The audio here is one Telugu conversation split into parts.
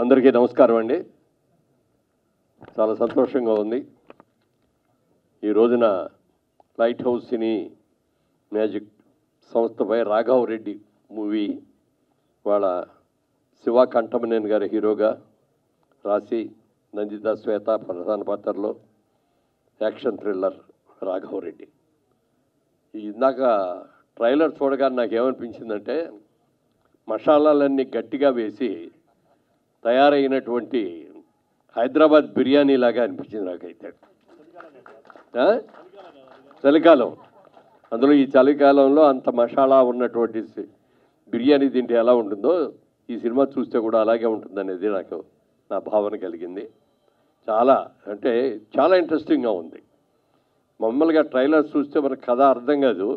అందరికీ నమస్కారం అండి. చాలా సంతోషంగా ఉంది. ఈ రోజున లైట్ హౌస్ సినీ మ్యాజిక్ సంస్థపై రాఘవ్ రెడ్డి మూవీ వాళ్ళ శివ కంఠమనేని గారి హీరోగా రాసి నందిత శ్వేత ప్రధాన పాత్రలో యాక్షన్ థ్రిల్లర్ రాఘవ్ రెడ్డి. ఇందాక ట్రైలర్ చూడగానే నాకేమనిపించిందంటే మసాలాలన్నీ గట్టిగా వేసి తయారైనటువంటి హైదరాబాద్ బిర్యానీ లాగా అనిపించింది నాకైతే. చలికాలం, అందులో ఈ చలికాలంలో అంత మసాలా ఉన్నటువంటి బిర్యానీ తింటే ఎలా ఉంటుందో ఈ సినిమా చూస్తే కూడా అలాగే ఉంటుందనేది నాకు నా భావన కలిగింది. చాలా ఇంట్రెస్టింగ్గా ఉంది. మామూలుగా ట్రైలర్ చూస్తే మనకు కథ అర్థం కాదు,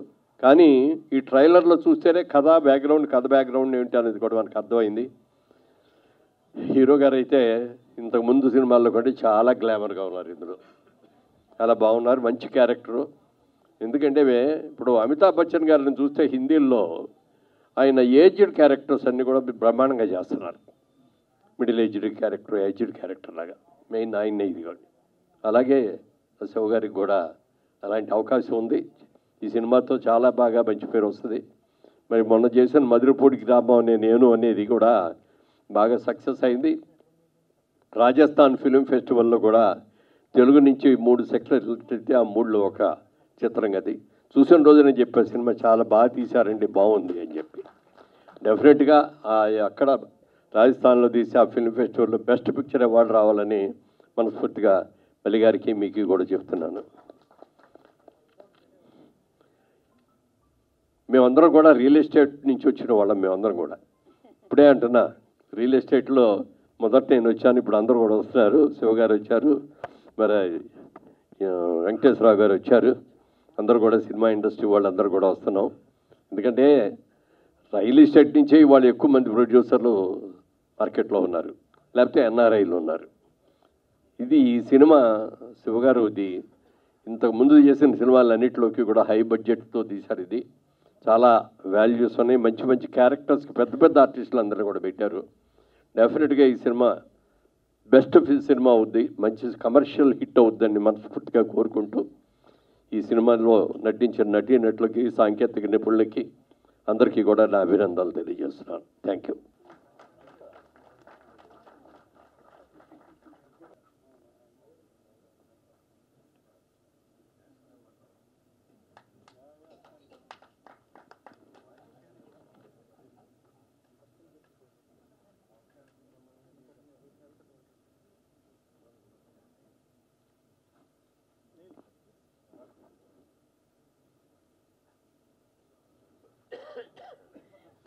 కానీ ఈ ట్రైలర్లో చూస్తేనే కథ బ్యాక్గ్రౌండ్ ఏంటి అనేది కూడా మనకు అర్థమైంది. హీరో గారు అయితే ఇంతకుముందు సినిమాల్లో కంటే చాలా గ్లామర్గా ఉన్నారు. ఇందులో చాలా బాగున్నారు, మంచి క్యారెక్టరు. ఎందుకంటే ఇప్పుడు అమితాబ్ బచ్చన్ గారిని చూస్తే హిందీల్లో ఆయన ఏజ్డ్ క్యారెక్టర్స్ అన్నీ కూడా బ్రహ్మాండంగా చేస్తున్నారు. మిడిల్ ఏజ్డ్ క్యారెక్టర్ లాగా మెయిన్ ఆయన ఇది కూడా. అలాగే శివ గారికి కూడా అలాంటి అవకాశం ఉంది. ఈ సినిమాతో చాలా బాగా మంచి పేరు వస్తుంది. మరి మొన్న చేసిన మధురపూడి గ్రామం అనేది కూడా బాగా సక్సెస్ అయింది. రాజస్థాన్ ఫిలిం ఫెస్టివల్లో కూడా తెలుగు నుంచి 3 సెక్టర్లు అయితే ఆ 3లో ఒక చిత్రం అది చూసిన రోజు నేను చెప్పే సినిమా చాలా బాగా తీశారండి, బాగుంది అని చెప్పి. డెఫినెట్గా అక్కడ రాజస్థాన్లో తీసి ఆ ఫిలిం ఫెస్టివల్లో బెస్ట్ పిక్చర్ అవార్డు రావాలని మనస్ఫూర్తిగా మల్లి గారికి మీకు కూడా చెప్తున్నాను. మేమందరం కూడా రియల్ ఎస్టేట్ నుంచి వచ్చిన వాళ్ళం. మేమందరం కూడా ఇప్పుడే అంటున్నా, రియల్ ఎస్టేట్లో మొదట నేను వచ్చాను, ఇప్పుడు అందరూ కూడా వస్తున్నారు. శివ గారు వచ్చారు, మరి వెంకటేశ్వరరావు గారు వచ్చారు. అందరూ కూడా సినిమా ఇండస్ట్రీ వాళ్ళందరూ కూడా వస్తున్నాం. ఎందుకంటే రియల్ ఎస్టేట్ నుంచే వాళ్ళు ఎక్కువ మంది ప్రొడ్యూసర్లు మార్కెట్లో ఉన్నారు, లేకపోతే ఎన్ఆర్ఐలు ఉన్నారు. ఈ సినిమా శివగారు ఇంతకుముందు చేసిన సినిమాలన్నింటిలోకి కూడా హై బడ్జెట్తో తీశారు. ఇది చాలా వాల్యూస్ ఉన్నాయి, మంచి మంచి క్యారెక్టర్స్కి పెద్ద ఆర్టిస్టులు అందరూ కూడా పెట్టారు. డెఫినెట్గా ఈ సినిమా బెస్ట్ సినిమా అవుద్ది, మంచి కమర్షియల్ హిట్ అవుద్దని మనస్ఫూర్తిగా కోరుకుంటూ ఈ సినిమాలో నటించిన నటీనటులకి, సాంకేతిక నిపుణులకి అందరికీ కూడా నా అభినందనలు తెలియజేస్తున్నాను. Thank you.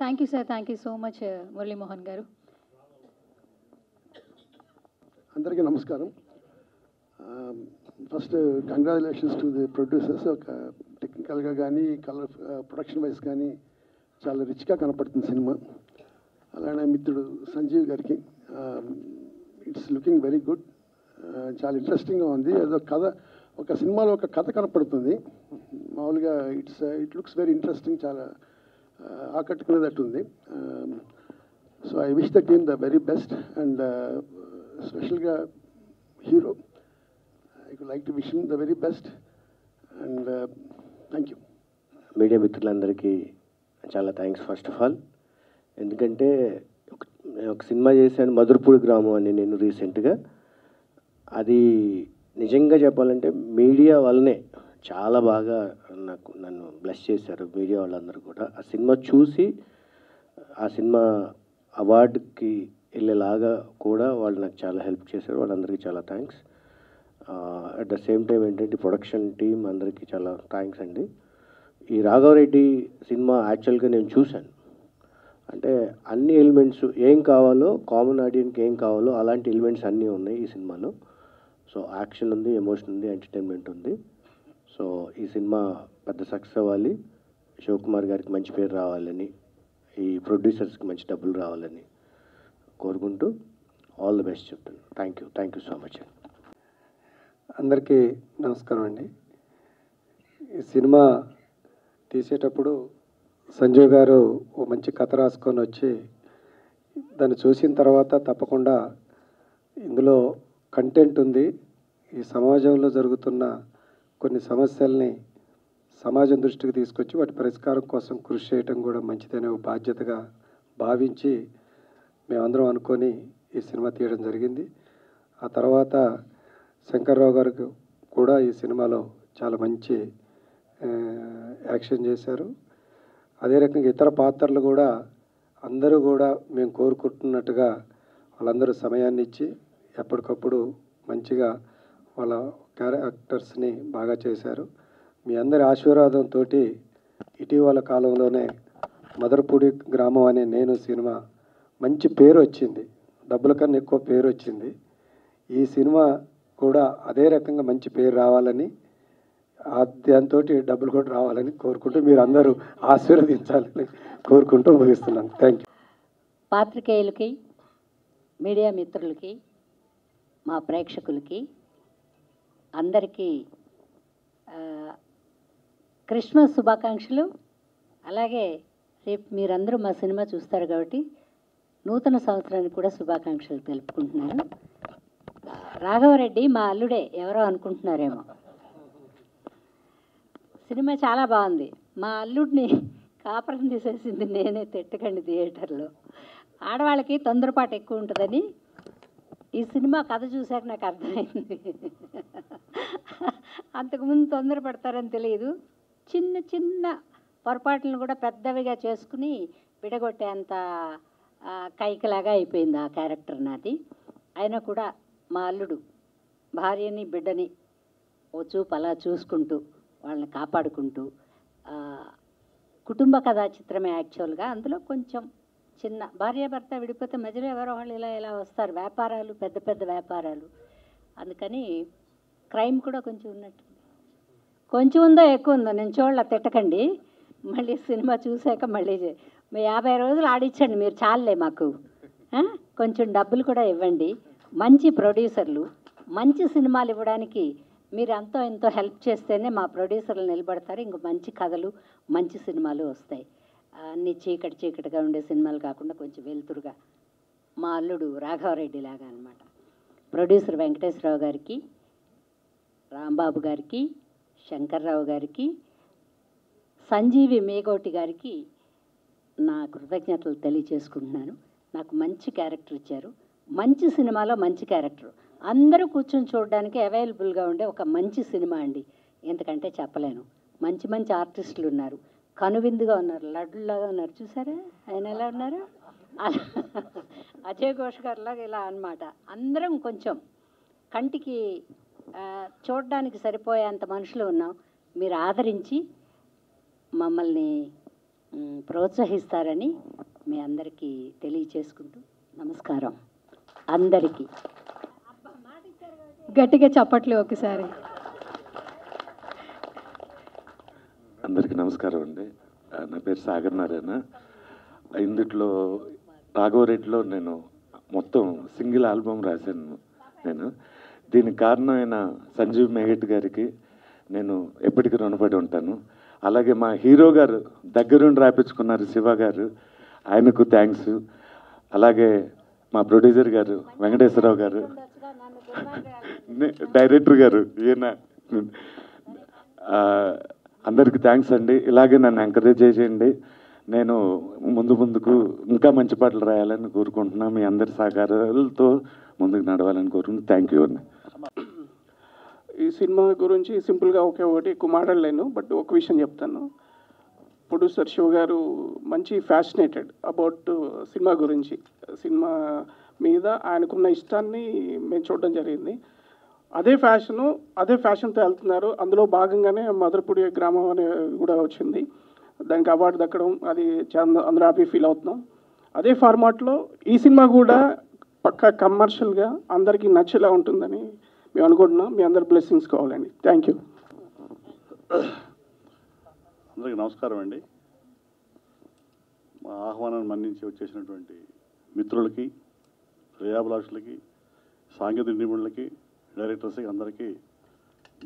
Thank you, sir. Thank you so much, Murali Mohan garu. అందరికీ నమస్కారం. First congratulations to the producers. ఒక టెక్నికల్గా కానీ కలర్ ప్రొడక్షన్ వైజ్ కానీ చాలా రిచ్గా కనపడుతుంది సినిమా. అలానే మిత్రుడు సంజీవ్ గారికి ఇట్స్ లుకింగ్ వెరీ గుడ్, చాలా ఇంట్రెస్టింగ్గా ఉంది. ఏదో కథ, ఒక సినిమాలో ఒక కథ కనపడుతుంది మామూలుగా. ఇట్ లుక్స్ వెరీ ఇంట్రెస్టింగ్, చాలా ఆకట్టుకునేటట్టు ఉంది. So I wish the team the very best. And స్పెషల్గా hero, I would like to wish him the very best. And thank you. Media మిత్రులందరికీ చాలా థ్యాంక్స్ ఫస్ట్ ఆఫ్ ఆల్. ఎందుకంటే ఒక సినిమా చేశాను మధురపూడి గ్రామం అని నేను రీసెంట్గా. అది నిజంగా చెప్పాలంటే మీడియా వల్లనే చాలా బాగా నన్ను బ్లెస్ చేశారు మీడియా వాళ్ళందరూ కూడా. ఆ సినిమా చూసి ఆ సినిమా అవార్డుకి వెళ్ళేలాగా కూడా వాళ్ళు నాకు చాలా హెల్ప్ చేశారు. వాళ్ళందరికీ చాలా thanks. At the same time ఏంటంటే ప్రొడక్షన్ టీం అందరికీ చాలా థ్యాంక్స్ అండి. ఈ రాఘవరెడ్డి సినిమా యాక్చువల్గా నేను చూశాను. అంటే అన్ని ఎలిమెంట్స్ ఏం కావాలో, కామన్ ఆడియన్కి ఏం కావాలో అలాంటి ఎలిమెంట్స్ అన్నీ ఉన్నాయి ఈ సినిమాలో. సో యాక్షన్ ఉంది, ఎమోషన్ ఉంది, ఎంటర్టైన్మెంట్ ఉంది. సో ఈ సినిమా పెద్ద సక్సెస్ అవ్వాలి, శివకుమార్ గారికి మంచి పేరు రావాలని, ఈ ప్రొడ్యూసర్స్కి మంచి డబ్బులు రావాలని కోరుకుంటూ ఆల్ ది బెస్ట్ చెప్తాను. Thank you so much. అందరికీ నమస్కారం అండి. ఈ సినిమా తీసేటప్పుడు సంజయ్ గారు ఓ మంచి కథ రాసుకొని వచ్చి దాన్ని చూసిన తర్వాత తప్పకుండా ఇందులో కంటెంట్ ఉంది, ఈ సమాజంలో జరుగుతున్న కొన్ని సమస్యల్ని సమాజం దృష్టికి తీసుకొచ్చి వాటి పరిష్కారం కోసం కృషి చేయటం కూడా మంచిదనే బాధ్యతగా భావించి మేమందరం అనుకొని ఈ సినిమా తీయడం జరిగింది. ఆ తర్వాత శంకర్రావు గారికి కూడా ఈ సినిమాలో చాలా మంచి యాక్షన్ చేశారు. అదే రకంగా ఇతర పాత్రలు కూడా అందరూ కూడా మేము కోరుకుంటున్నట్టుగా వాళ్ళందరూ సమయాన్ని ఇచ్చి ఎప్పటికప్పుడు మంచిగా వాళ్ళ క్యారెక్టర్స్ని బాగా చేశారు. మీ అందరి ఆశీర్వాదంతో ఇటీవల కాలంలోనే మదర్పూడి గ్రామం అనే నేను సినిమా మంచి పేరు వచ్చింది, డబ్బుల కన్నా ఎక్కువ పేరు వచ్చింది. ఈ సినిమా కూడా అదే రకంగా మంచి పేరు రావాలని, దాంతో డబ్బులు కూడా రావాలని కోరుకుంటూ మీరు అందరూ ఆశీర్వదించాలని కోరుకుంటూ ముగిస్తున్నాను. Thank you. పాత్రికేయులకి, మీడియా మిత్రులకి, మా ప్రేక్షకులకి అందరికీ క్రిస్మస్ శుభాకాంక్షలు. అలాగే రేపు మీరందరూ మా సినిమా చూస్తారు కాబట్టి నూతన సంవత్సరానికి కూడా శుభాకాంక్షలు తెలుపుకుంటున్నాను. రాఘవరెడ్డి మా అల్లుడే ఎవరో అనుకుంటున్నారేమో. సినిమా చాలా బాగుంది. మా అల్లుడిని కాపురం తీసేసింది నేనే, తిట్టకండి థియేటర్లో. ఆడవాళ్ళకి తొందరపాటు ఎక్కువ ఉంటుందని ఈ సినిమా కథ చూశాక నాకు అర్థమైంది. అంతకుముందు తొందరపడతారని తెలియదు. చిన్న చిన్న పొరపాట్లను కూడా పెద్దవిగా చేసుకుని విడగొట్టేంత కైకలాగా అయిపోయింది ఆ క్యారెక్టర్ నాది. అయినా కూడా మా అల్లుడు భార్యని బిడ్డని ఓ చూపు అలా చూసుకుంటూ వాళ్ళని కాపాడుకుంటూ కుటుంబ కథా చిత్రమే యాక్చువల్గా. అందులో కొంచెం చిన్న భార్యాభర్త విడిపోతే మధ్యలో ఎవరో వాళ్ళు ఇలా వస్తారు, వ్యాపారాలు, పెద్ద పెద్ద వ్యాపారాలు. అందుకని క్రైమ్ కూడా కొంచెం ఉన్నట్టు. కొంచెం ఉందో ఎక్కువ ఉందో నేను చూడలే, తిట్టకండి. మళ్ళీ సినిమా చూశాక మళ్ళీ 50 రోజులు ఆడించండి మీరు, చాలులే మాకు. కొంచెం డబ్బులు కూడా ఇవ్వండి. మంచి ప్రొడ్యూసర్లు మంచి సినిమాలు ఇవ్వడానికి మీరు ఎంతో ఎంతో హెల్ప్ చేస్తేనే మా ప్రొడ్యూసర్లు నిలబడతారు. ఇంక మంచి కథలు, మంచి సినిమాలు వస్తాయి. అన్నీ చీకటిగా ఉండే సినిమాలు కాకుండా కొంచెం వెలుతురుగా మా అల్లుడు రాఘవరెడ్డి లాగా అనమాట. ప్రొడ్యూసర్ వెంకటేశ్వరరావు గారికి, రాంబాబు గారికి, శంకర్రావు గారికి, సంజీవి మేగోటి గారికి నా కృతజ్ఞతలు తెలియచేసుకుంటున్నాను. నాకు మంచి క్యారెక్టర్ ఇచ్చారు. మంచి సినిమాలో మంచి క్యారెక్టర్, అందరూ కూర్చొని చూడడానికి అవైలబుల్గా ఉండే ఒక మంచి సినిమా అండి. ఎందుకంటే చెప్పలేను. మంచి మంచి ఆర్టిస్టులు ఉన్నారు, కనువిందుగా ఉన్నారు, లడ్డులాగా ఉన్నారు. చూసారా ఆయన ఎలా ఉన్నారు? అజయ్ ఘోష్ గారిలాగా ఇలా అన్నమాట. అందరం కొంచెం కంటికి చూడడానికి సరిపోయేంత మనుషులు ఉన్నాం. మీరు ఆదరించి మమ్మల్ని ప్రోత్సహిస్తారని మీ అందరికీ తెలియచేసుకుంటూ నమస్కారం అందరికీ. గట్టిగా చప్పట్లు ఒకసారి. అందరికీ నమస్కారం అండి. నా పేరు సాగర్ నారాయణ. ఇందుట్లో రాఘవరెడ్డిలో నేను మొత్తం సింగిల్ ఆల్బమ్ రాశాను. దీనికి కారణమైన సంజీవ్ మేఘట్ గారికి నేను ఎప్పటికీ రుణపడి ఉంటాను. అలాగే మా హీరో గారు దగ్గరుండి రాపించుకున్నారు శివ గారు, ఆయనకు థ్యాంక్స్. అలాగే మా ప్రొడ్యూసర్ గారు వెంకటేశ్వరరావు గారు, డైరెక్టర్ గారు, ఈయన అందరికీ థ్యాంక్స్ అండి. ఇలాగే నన్ను ఎంకరేజ్ చేసేయండి. నేను ముందుకు ఇంకా మంచి పాటలు రాయాలని కోరుకుంటున్నాను. మీ అందరి సహకారాలతో ముందుకు నడవాలని కోరుకుంటున్నాను. థ్యాంక్ యూ అండి. ఈ సినిమా గురించి సింపుల్గా ఒకటి ఎక్కువ మాట్లాడలేను, బట్ ఒక విషయం చెప్తాను. ప్రొడ్యూసర్ శివ గారు మంచి ఫ్యాసినేటెడ్ అబౌట్ సినిమా గురించి, సినిమా మీద ఆయనకున్న ఇష్టాన్ని మేము చూడడం జరిగింది. అదే ఫ్యాషన్తో వెళ్తున్నారు. అందులో భాగంగానే మదర్పూడి గ్రామం అనే కూడా వచ్చింది, దానికి అవార్డు దక్కడం, అది అందరూ హ్యాపీ ఫీల్ అవుతున్నాం. అదే ఫార్మాట్లో ఈ సినిమా కూడా పక్కా కమర్షియల్గా అందరికీ నచ్చేలా ఉంటుందని మేము అనుకుంటున్నాం. మీ అందరి బ్లెస్సింగ్స్ కావాలండి. Thank you. అందరికీ నమస్కారం అండి. మా ఆహ్వానాన్ని మన్నించి వచ్చేసినటువంటి మిత్రులకి, శ్రేయాభిలాషులకి, సాంకేతిక నిపుణులకి, డైరెక్టర్స్కి అందరికీ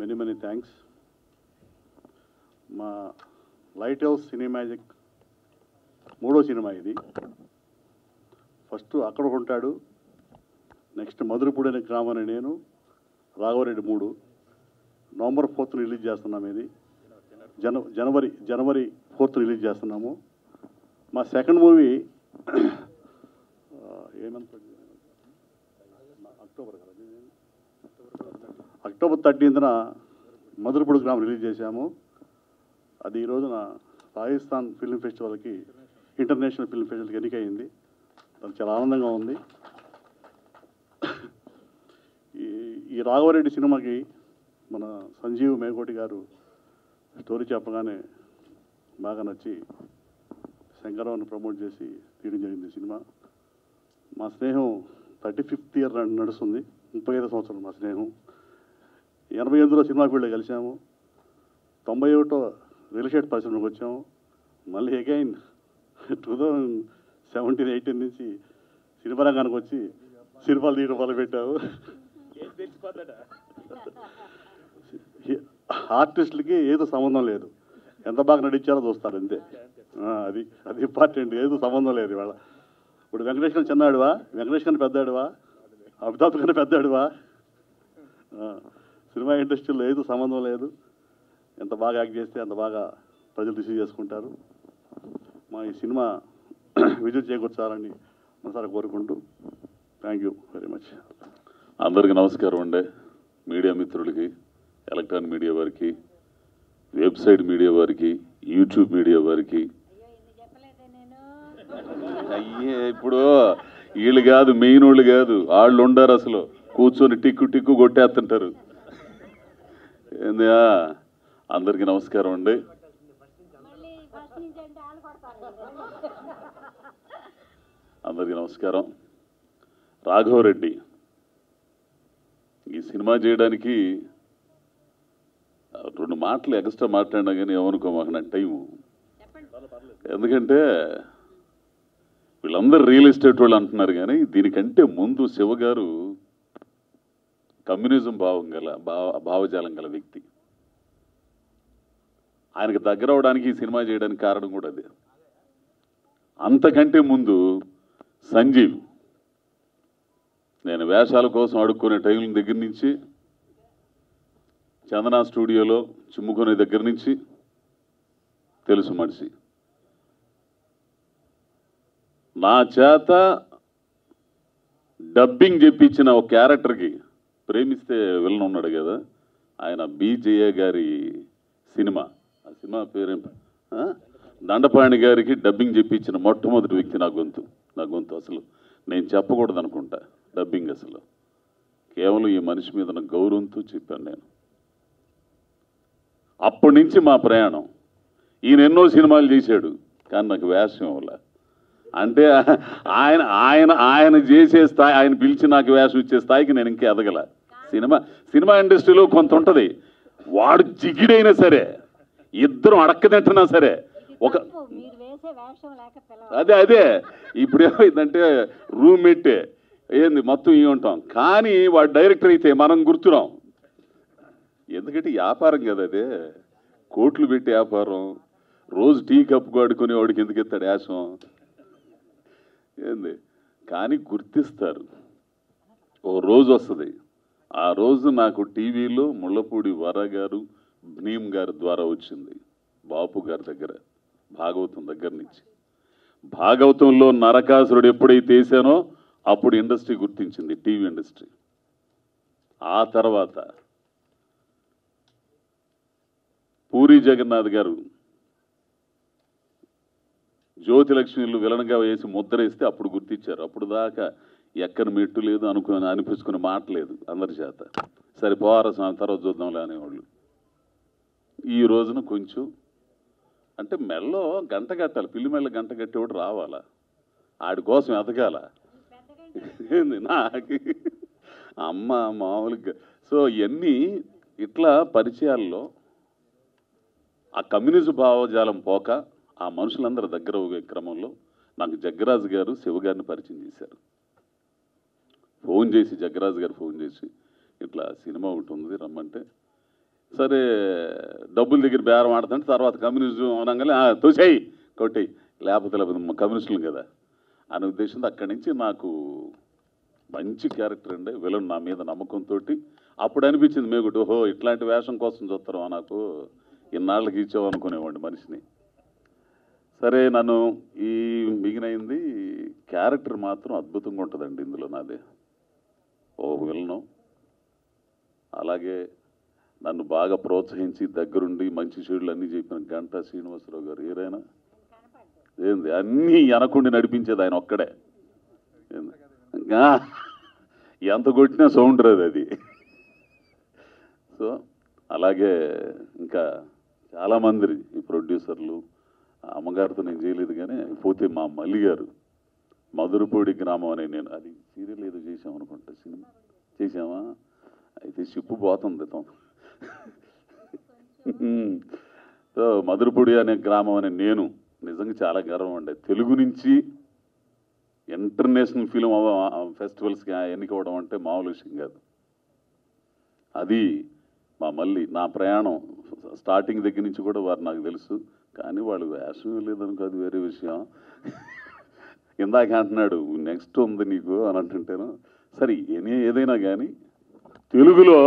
మెనీ థ్యాంక్స్. మా లైట్ హౌస్ సినిమాజిక్ 3వ సినిమా ఇది. ఫస్ట్ అక్కడ ఉంటాడు, నెక్స్ట్ మధురపూడి అనే గ్రామం అని నేను, రాఘవరెడ్డి 3, నవంబర్ 4th రిలీజ్ చేస్తున్నాం. ఇది జనవరి 4th రిలీజ్ చేస్తున్నాము. మా second movie October 13th Madhurapudi గ్రామం రిలీజ్ చేశాము. అది ఈ రోజున రాజస్థాన్ ఫిల్మ్ ఫెస్టివల్కి, ఇంటర్నేషనల్ ఫిల్మ్ ఫెస్టివల్కి ఎన్నికయింది. అది చాలా ఆనందంగా ఉంది. ఈ రాఘవరెడ్డి సినిమాకి మన సంజీవ్ మేకోటి గారు స్టోరీ చెప్పగానే బాగా నచ్చి శంకరరావుని ప్రమోట్ చేసి తీయడం జరిగింది సినిమా. మా స్నేహం 35th year నడుస్తుంది, 35వ సంవత్సరం మా స్నేహం. 88లో సినిమా ఫీల్డ్లో కలిసాము, 91 రియల్ ఎస్టేట్ పరిశ్రమకు వచ్చాము. మళ్ళీ అగైన్ 2017-18 నుంచి సినిమా రంగానికి వచ్చి సినిమాలు తీయడం మొదలుపెట్టాము. ఆర్టిస్టులకి ఏదో సంబంధం లేదు, ఎంత బాగా నటించారో చూస్తారు అంతే. అది ఇంపార్టెంట్. ఏదో సంబంధం లేదు ఇవాళ. ఇప్పుడు వెంకటేష్ గారు చిన్నాడువా, వెంకటేష్ గారిని పెద్దాడువా, అమితాబ్ గారిని పెద్దాడువా, సినిమా ఇండస్ట్రీలో ఏదో సంబంధం లేదు. ఎంత బాగా యాక్ట్ చేస్తే అంత బాగా ప్రజలు రిసీవ్ చేసుకుంటారు. మా ఈ సినిమా విజయం చేకూర్చాలని మనసారా కోరుకుంటూ థ్యాంక్ యూ వెరీ మచ్. అందరికీ నమస్కారం అండి. మీడియా మిత్రులకి, ఎలక్ట్రానిక్ మీడియా వారికి, వెబ్సైట్ మీడియా వారికి, యూట్యూబ్ మీడియా వారికి. అయ్యే ఇప్పుడు వీళ్ళు కాదు, మెయిన్ వాళ్ళు కాదు, వాళ్ళు ఉండరు అసలు. కూర్చొని టిక్కు కొట్టేస్తుంటారు. ఏందా, అందరికీ నమస్కారం అండి. అందరికీ నమస్కారం. రాఘవరెడ్డి ఈ సినిమా చేయడానికి 2 మాటలు ఎక్స్ట్రా మాట్లాడినా కానీ ఏమనుకో మాకు నాకు టైము. ఎందుకంటే వీళ్ళందరూ రియల్ ఎస్టేట్ వాళ్ళు అంటున్నారు, కానీ దీనికంటే ముందు శివ గారు కమ్యూనిజం భావజాలం గల వ్యక్తి. ఆయనకు దగ్గర అవడానికి ఈ సినిమా చేయడానికి కారణం కూడా అదే. అంతకంటే ముందు సంజీవ్, నేను వేషాల కోసం అడుక్కునే టైం దగ్గర నుంచి, చందనా స్టూడియోలో చిమ్ముకునే దగ్గర నుంచి తెలుసు మనిషి. నా చేత డబ్బింగ్ చెప్పించిన ఒక క్యారెక్టర్కి, ప్రేమిస్తే విలన్ ఉన్నాడు కదా ఆయన, బీజేఏ గారి సినిమా, ఆ సినిమా పేరేం, దండపాణి గారికి డబ్బింగ్ చెప్పించిన మొట్టమొదటి వ్యక్తి నా గొంతు. అసలు నేను చెప్పకూడదు అనుకుంటా డబ్బింగ్. అసలు కేవలం ఈ మనిషి మీద నా గౌరవంతో చెప్పాను నేను. అప్పటి నుంచి మా ప్రయాణం. ఈయన ఎన్నో సినిమాలు చేశాడు, కానీ నాకు వేషం వల్ల. అంటే ఆయన చేసే స్థాయి, ఆయన పిలిచి నాకు వేషం ఇచ్చే స్థాయికి నేను ఇంకా ఎదగల. సినిమా ఇండస్ట్రీలో కొంత ఉంటుంది, వాడు జిగిడైనా సరే, ఇద్దరు అడక్కదంటున్నా సరే, ఒక అదే ఇప్పుడు ఏమైందంటే రూమ్మేట్ ఏంది మొత్తం ఇవి ఉంటాం, కానీ వాడు డైరెక్టర్ అయితే మనం గుర్తురాం. ఎందుకంటే వ్యాపారం కదా అదే, కోట్లు పెట్టి వ్యాపారం. రోజు టీ కప్పు ఆడుకునే వాడికి ఎందుకు ఎత్తాడు యాసం ఏంది, కానీ గుర్తిస్తారు. ఓ రోజు వస్తుంది, ఆ రోజు నాకు టీవీలో ముళ్ళపూడి వర గారు, భీమ్ గారి ద్వారా వచ్చింది. బాపు గారి దగ్గర, భాగవతం దగ్గర నుంచి. భాగవతంలో నరకాసురుడు ఎప్పుడైతే వేసానో అప్పుడు ఇండస్ట్రీ గుర్తించింది, టీవీ ఇండస్ట్రీ. ఆ తర్వాత పూరి జగన్నాథ్ గారు జ్యోతిలక్ష్మిలు విలన్గా వేసి ముద్ర వేస్తే అప్పుడు గుర్తించారు. అప్పుడు దాకా ఎక్కని మెట్టు లేదు, అనిపించుకునే మాట లేదు అందరి చేత. సరే పోవారా తర్వాత చూద్దాంలే అనేవాళ్ళు. ఈ రోజున కొంచెం అంటే మెల్లో గంట కట్టాలి, పిల్లి మెల్ల గంట కట్టేవాడు రావాలా, ఆడి కోసం ఎదగాల. ఏంది నాకు అమ్మ మామూలుగా. సో ఇవన్నీ ఇట్లా పరిచయాల్లో ఆ కమ్యూనిజం భావజాలం పోక ఆ మనుషులందరూ దగ్గర పోయే క్రమంలో నాకు జగ్గరాజు గారు శివగారిని పరిచయం చేశారు. ఫోన్ చేసి, జగ్గరాజు గారు ఫోన్ చేసి ఇట్లా సినిమా ఒకటి ఉంది రమ్మంటే, సరే డబ్బుల దగ్గర బేరం ఆడుతుంటే తర్వాత కమ్యూనిజం అనగానే తోసేయి కొట్టేయి, లేకపోతే కమ్యూనిస్టులు కదా అనే ఉద్దేశంతో అక్కడి నుంచి నాకు మంచి క్యారెక్టర్ అండి, విలన్ నా మీద నమ్మకంతో అప్పుడు అనిపించింది మేగుడు, ఓహో ఇట్లాంటి వేషం కోసం చూస్తారా నాకు, ఇన్నాళ్ళకి ఇచ్చావు అనుకునేవాడిని మనిషిని. సరే నన్ను ఈ మిగినైంది క్యారెక్టర్ మాత్రం అద్భుతంగా ఉంటుందండి ఇందులో నాదే, ఓ విలను. అలాగే నన్ను బాగా ప్రోత్సహించి దగ్గరుండి మంచి చెడులు అన్నీ చెప్పిన గంటా శ్రీనివాసరావు గారు ఏరైనా ఏంది అన్నీ వెనకుండి నడిపించేది ఆయన ఒక్కడే. ఎంత కొట్టినా సౌండ్ రాదు అది. సో అలాగే ఇంకా చాలామంది ఈ ప్రొడ్యూసర్లు, అమ్మగారితో నేను చేయలేదు కానీ పోతే మా మల్లి గారు మధురపూడి గ్రామం అనే, నేను అది సీరియల్ ఏదో చేసామనుకుంటా, సినిమా చేసామా అయితే షిప్పు పోతుంది. సో మధురపూడి అనే గ్రామం అనే నేను నిజంగా చాలా గర్వం అండి. తెలుగు నుంచి ఇంటర్నేషనల్ ఫిలిం ఫెస్టివల్స్కి ఎన్నికవడం అంటే మామూలు విషయం కాదు. అది మా మళ్ళీ నా ప్రయాణం స్టార్టింగ్ దగ్గర నుంచి కూడా వారు నాకు తెలుసు, కానీ వాళ్ళు వేషం లేదనుకో అది వేరే విషయం. ఇందాక అంటున్నాడు నెక్స్ట్ ఉంది నీకు అని అంటుంటేను, సరే ఏదైనా కానీ తెలుగులో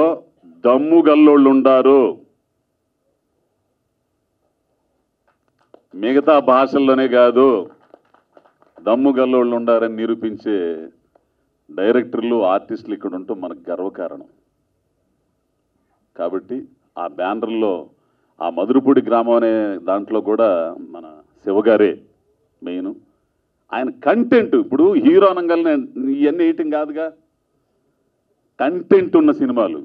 దమ్ము గల్లోళ్ళు ఉండారు, మిగతా భాషల్లోనే కాదు దమ్ము గల్లోళ్ళు ఉండారని నిరూపించే డైరెక్టర్లు, ఆర్టిస్టులు ఇక్కడ ఉండటం మనకు గర్వకారణం. కాబట్టి ఆ బ్యానర్లో ఆ మధురపూడి గ్రామం అనే దాంట్లో కూడా మన శివగారే మెయిన్. ఆయన కంటెంట్ ఇప్పుడు హీరో అనగానే ఇవన్నీ వేయటం కాదుగా, కంటెంట్ ఉన్న సినిమాలు,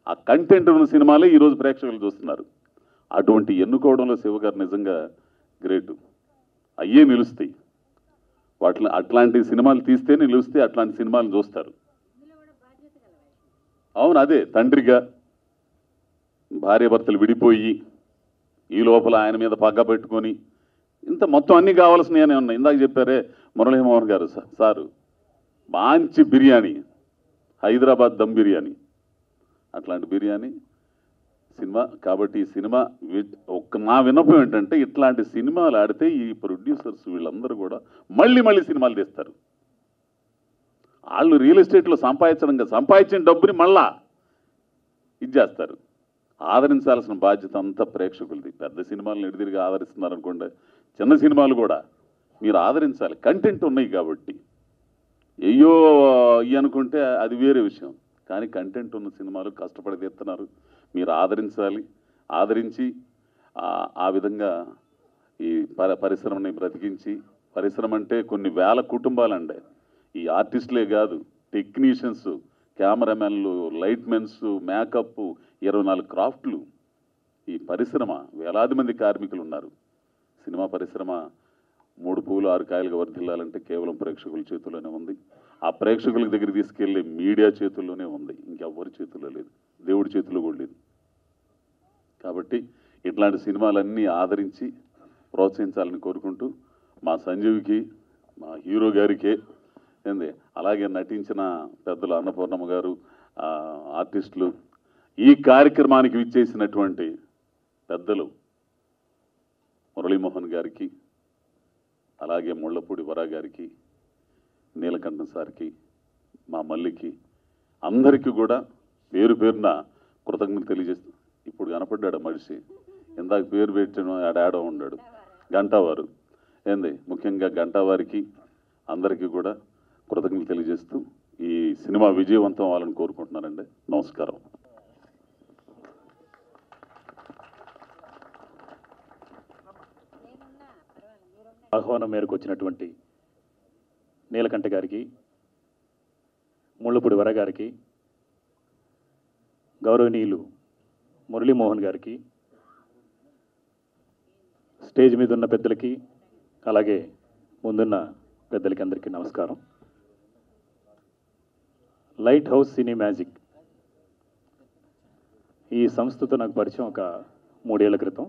ఆ కంటెంట్ ఉన్న సినిమాలే ఈరోజు ప్రేక్షకులు చూస్తున్నారు. అటువంటి ఎన్నుకోవడంలో శివగారు నిజంగా గ్రేట్. అయ్యే నిలుస్తాయి, అట్లాంటి సినిమాలు తీస్తే నిలుస్తే అట్లాంటి సినిమాలు చూస్తారు. అవును, అదే తండ్రిగా భార్యాభర్తలు విడిపోయి ఈ లోపల ఆయన మీద పగ్గ పెట్టుకొని ఇంత మొత్తం అన్నీ కావాల్సినవి ఉన్నాయి. ఇందాక చెప్పారే మురళీమోహన్ గారు సారు, మంచి బిర్యానీ, హైదరాబాద్ దమ్ బిర్యానీ, అట్లాంటి బిర్యానీ సినిమా. కాబట్టి ఈ సినిమా నా విన్నపం ఏంటంటే ఇట్లాంటి సినిమాలు ఆడితే ఈ ప్రొడ్యూసర్స్ వీళ్ళందరూ కూడా మళ్ళీ మళ్ళీ సినిమాలు తీస్తారు. వాళ్ళు రియల్ ఎస్టేట్లో సంపాదించిన డబ్బుని మళ్ళా ఇది చేస్తారు. ఆదరించాల్సిన బాధ్యత అంతా ప్రేక్షకులది. పెద్ద సినిమాలను ఎడిదిరిగా ఆదరిస్తున్నారనుకోండి, చిన్న సినిమాలు కూడా మీరు ఆదరించాలి, కంటెంట్ ఉన్నాయి కాబట్టి. అయ్యో ఇవి అనుకుంటే అది వేరే విషయం, కానీ కంటెంట్ ఉన్న సినిమాలు కష్టపడి తీస్తున్నారు, మీరు ఆదరించాలి. ఆదరించి ఆ విధంగా ఈ పరిశ్రమని బ్రతికించి, పరిశ్రమ అంటే కొన్ని వేల కుటుంబాలండి, ఈ ఆర్టిస్టులే కాదు, టెక్నీషియన్స్, కెమెరామెన్లు, లైట్మెన్స్, మేకప్, 24 క్రాఫ్ట్లు, ఈ పరిశ్రమ వేలాది మంది కార్మికులు ఉన్నారు. సినిమా పరిశ్రమ 3 పూలు 6 కాయలుగా వర్ధిల్లాలంటే కేవలం ప్రేక్షకుల చేతుల్లోనే ఉంది. ఆ ప్రేక్షకుల దగ్గర తీసుకెళ్లే మీడియా చేతుల్లోనే ఉంది, ఇంకెవ్వరి చేతుల్లో లేదు, దేవుడి చేతుల్లో కూడా లేదు. కాబట్టి ఇట్లాంటి సినిమాలన్నీ ఆదరించి ప్రోత్సహించాలని కోరుకుంటూ, మా సంజీవ్కి, మా హీరో గారికే ఏంది, అలాగే నటించిన పెద్దలు అన్నపూర్ణమ్మ గారు, ఆర్టిస్టులు, ఈ కార్యక్రమానికి విచ్చేసినటువంటి పెద్దలు మురళీమోహన్ గారికి, అలాగే ముళ్ళపూడి వరా గారికి, నీలకంఠం సార్కి, మా మల్లికి, అందరికీ కూడా పేరు పేరున కృతజ్ఞతలు తెలియజేస్తూ, ఇప్పుడు కనపడ్డాడు మనిషి, ఇందాక పేరు పెట్టిన ఆడాడో ఉన్నాడు గంటావారు ఏంది, ముఖ్యంగా గంటావారికి అందరికీ కూడా కృతజ్ఞతలు తెలియజేస్తూ ఈ సినిమా విజయవంతం అవ్వాలని కోరుకుంటున్నానండి. నమస్కారం. ఆహ్వానం మేరకు వచ్చినటువంటి నీలకంఠ గారికి, ముళ్ళపూడి వర గారికి, గౌరవనీయులు మురళీమోహన్ గారికి, స్టేజ్ మీద ఉన్న పెద్దలకి, అలాగే ముందున్న పెద్దలకి అందరికీ నమస్కారం. లైట్ హౌస్ సినీ మ్యాజిక్ ఈ సంస్థతో నాకు పరిచయం ఒక 3 ఏళ్ల క్రితం,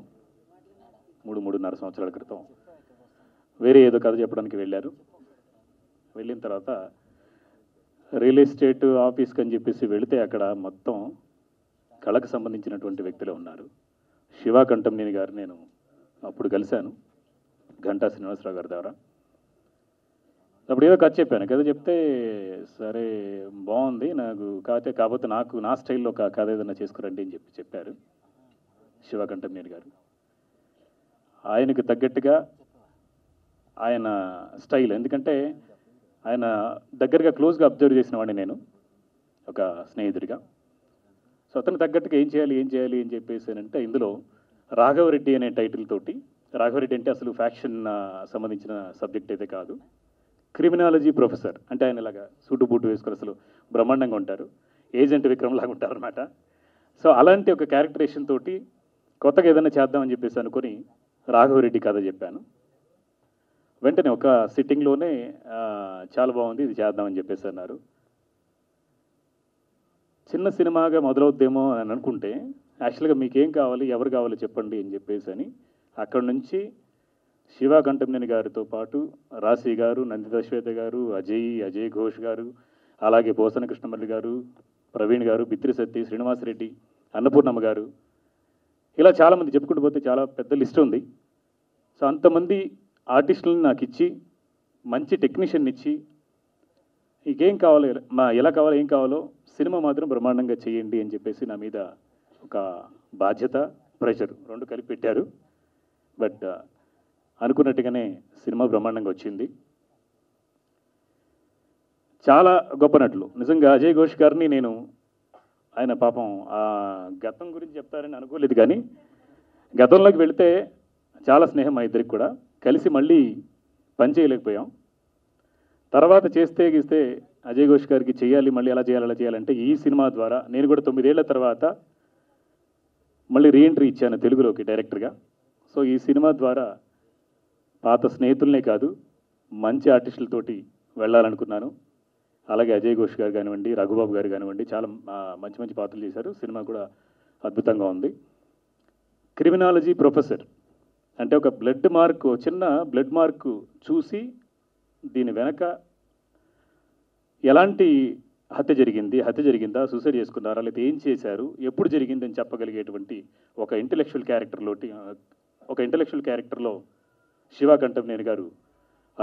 3.5 సంవత్సరాల క్రితం. వేరే ఏదో కథ చెప్పడానికి వెళ్ళారు. వెళ్ళిన తర్వాత రియల్ ఎస్టేట్ ఆఫీస్కి అని చెప్పేసి వెళితే అక్కడ మొత్తం కళకు సంబంధించినటువంటి వ్యక్తులే ఉన్నారు. శివ కంఠంనేని గారు నేను అప్పుడు కలిశాను, గంటా శ్రీనివాసరావు గారి ద్వారా. అప్పుడు ఏదో కథ చెప్పాను. కథ చెప్తే సరే బాగుంది నాకు కాకపోతే నాకు నా స్టైల్లో ఒక కథ ఏదైనా చేసుకురండి అని చెప్పారు శివకంఠంనేని గారు. ఆయనకు తగ్గట్టుగా ఆయన స్టైల్, ఎందుకంటే ఆయన దగ్గరగా క్లోజ్గా అబ్జర్వ్ చేసిన వాడిని నేను ఒక స్నేహితుడిగా. సో అతనికి తగ్గట్టుగా ఏం చేయాలి అని చెప్పేసి అంటే ఇందులో రాఘవరెడ్డి అనే టైటిల్ తోటి, రాఘవరెడ్డి అంటే అసలు ఫ్యాక్షన్ సంబంధించిన సబ్జెక్ట్ అయితే కాదు, క్రిమినాలజీ ప్రొఫెసర్ అంటే ఆయన ఇలాగా సూటు బూటు వేసుకొని అసలు బ్రహ్మాండంగా ఉంటారు, ఏజెంట్ విక్రమ్ లాగా ఉంటారు అనమాట. సో అలాంటి ఒక క్యారెక్టరేషన్ తోటి కొత్తగా ఏదైనా చేద్దామని చెప్పేసి అనుకుని రాఘవరెడ్డి కథ చెప్పాను. వెంటనే ఒక సిట్టింగ్లోనే చాలా బాగుంది ఇది చేద్దామని చెప్పేసి అన్నారు. చిన్న సినిమాగా మొదలవుద్దేమో అని అనుకుంటే యాక్చువల్గా మీకేం కావాలి ఎవరు కావాలో చెప్పండి అని చెప్పేసి అని అక్కడి నుంచి శివకంఠంనేని గారితో పాటు రాశి గారు, నందిత శ్వేత గారు, అజయ్ ఘోష్ గారు, అలాగే పోసన కృష్ణమల్లి గారు, ప్రవీణ్ గారు, బిత్రి సత్తి, శ్రీనివాసరెడ్డి, అన్నపూర్ణమ్మ గారు, ఇలా చాలామంది చెప్పుకుంటూ పోతే చాలా పెద్ద లిస్ట్ ఉంది. సో అంతమంది ఆర్టిస్టులను నాకు ఇచ్చి మంచి టెక్నీషియన్ ఇచ్చి ఇంకేం కావాలో ఎలా కావాలో ఏం కావాలో సినిమా మాత్రం బ్రహ్మాండంగా చేయండి అని చెప్పేసి నా మీద ఒక బాధ్యత, ప్రెషర్ రెండు కలిపి పెట్టారు. బట్ అనుకున్నట్టుగానే సినిమా బ్రహ్మాండంగా వచ్చింది. చాలా గొప్ప నటులు నిజంగా. అజయ్ ఘోష్ గారిని నేను ఆయన పాపం ఆ గతం గురించి చెప్తారని అనుకోలేదు, కానీ గతంలోకి వెళితే చాలా స్నేహం మా ఇద్దరికి కూడా, కలిసి మళ్ళీ పని చేయలేకపోయాం. తర్వాత చేస్తే అజయ్ ఘోష్ గారికి చేయాలి, మళ్ళీ అలా చేయాలంటే ఈ సినిమా ద్వారా నేను కూడా 9 ఏళ్ల తర్వాత మళ్ళీ రీఎంట్రీ ఇచ్చాను తెలుగులోకి డైరెక్టర్గా. సో ఈ సినిమా ద్వారా పాత స్నేహితులనే కాదు మంచి ఆర్టిస్టులతోటి వెళ్ళాలనుకున్నాను. అలాగే అజయ్ ఘోష్ గారు కానివ్వండి, రఘుబాబు గారు కానివ్వండి, చాలా మంచి పాత్రలు చేశారు. సినిమా కూడా అద్భుతంగా ఉంది. క్రిమినాలజీ ప్రొఫెసర్ అంటే ఒక చిన్న బ్లడ్ మార్క్ చూసి దీని వెనక ఎలాంటి హత్య జరిగిందా, సూసైడ్ చేసుకున్నారా, లేదా ఏం చేశారు, ఎప్పుడు జరిగిందని చెప్పగలిగేటువంటి ఒక ఇంటెలెక్చువల్ క్యారెక్టర్లో శివకంఠంనేని గారు